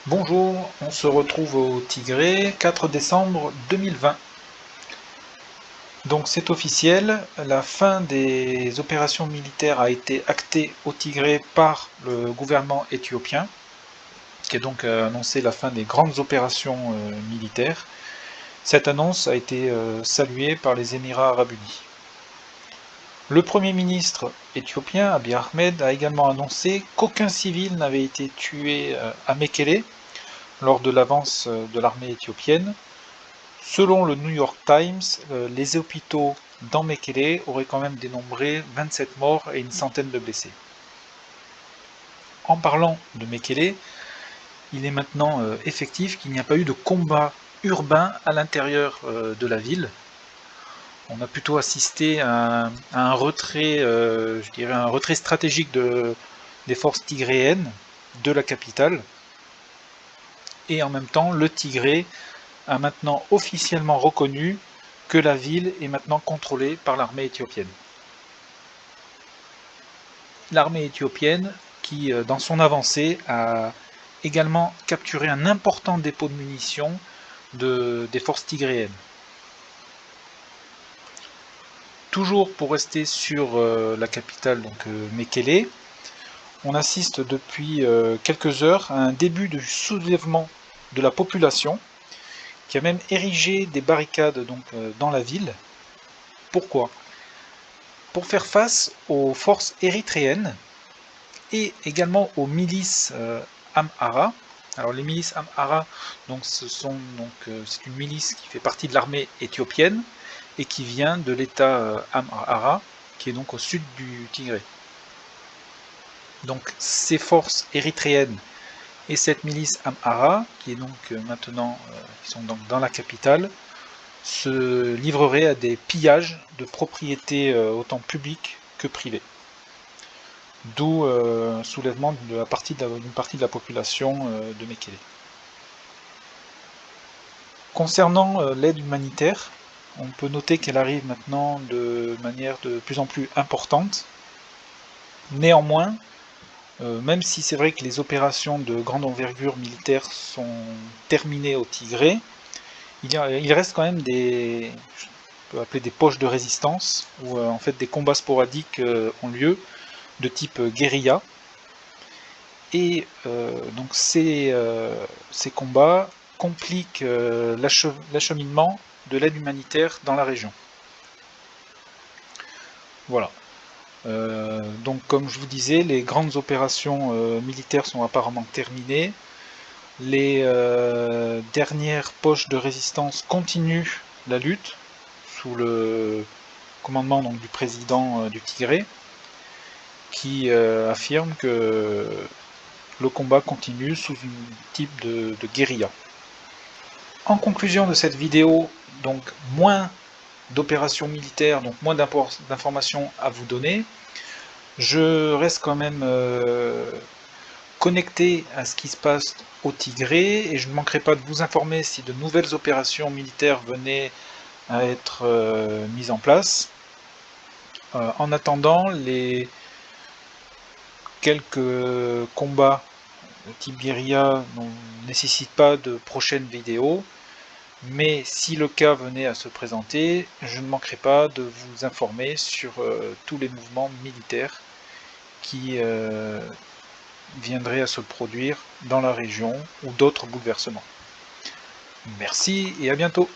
Bonjour, on se retrouve au Tigré, 4 décembre 2020. Donc c'est officiel, la fin des opérations militaires a été actée au Tigré par le gouvernement éthiopien, qui a donc annoncé la fin des grandes opérations militaires. Cette annonce a été saluée par les Émirats arabes unis. Le Premier ministre éthiopien, Abiy Ahmed, a également annoncé qu'aucun civil n'avait été tué à Mekele lors de l'avance de l'armée éthiopienne. Selon le New York Times, les hôpitaux dans Mekele auraient quand même dénombré 27 morts et une centaine de blessés. En parlant de Mekele, il est maintenant effectif qu'il n'y a pas eu de combat urbain à l'intérieur de la ville. On a plutôt assisté à un retrait, je dirais un retrait stratégique des forces tigréennes de la capitale. Et en même temps, le Tigré a maintenant officiellement reconnu que la ville est maintenant contrôlée par l'armée éthiopienne. L'armée éthiopienne qui, dans son avancée, a également capturé un important dépôt de munitions des forces tigréennes. Toujours pour rester sur la capitale, donc Mekele, on assiste depuis quelques heures à un début de soulèvement de la population qui a même érigé des barricades donc, dans la ville. Pourquoi ? Pour faire face aux forces érythréennes et également aux milices Amhara. Alors les milices Amhara, c'est une milice qui fait partie de l'armée éthiopienne et qui vient de l'État Amhara, qui est donc au sud du Tigré. Donc ces forces érythréennes et cette milice Amhara, qui est donc maintenant, qui sont donc dans la capitale, se livreraient à des pillages de propriétés autant publiques que privées. D'où soulèvement d'une partie de la population de Mekele. Concernant l'aide humanitaire, on peut noter qu'elle arrive maintenant de manière de plus en plus importante. Néanmoins, même si c'est vrai que les opérations de grande envergure militaire sont terminées au Tigré, il reste quand même on peut appeler des poches de résistance, où en fait des combats sporadiques ont lieu, de type guérilla. Et donc ces combats compliquent l'acheminement de l'aide humanitaire dans la région. Voilà. Donc comme je vous disais, les grandes opérations militaires sont apparemment terminées. Les dernières poches de résistance continuent la lutte sous le commandement donc, du président du Tigré, qui affirme que le combat continue sous un type de guérilla. En conclusion de cette vidéo, donc moins d'opérations militaires, donc moins d'informations à vous donner. Je reste quand même connecté à ce qui se passe au Tigré et je ne manquerai pas de vous informer si de nouvelles opérations militaires venaient à être mises en place. En attendant, les quelques combats de type guérilla ne nécessitent pas de prochaines vidéos, mais si le cas venait à se présenter, je ne manquerai pas de vous informer sur tous les mouvements militaires qui viendraient à se produire dans la région ou d'autres bouleversements. Merci et à bientôt.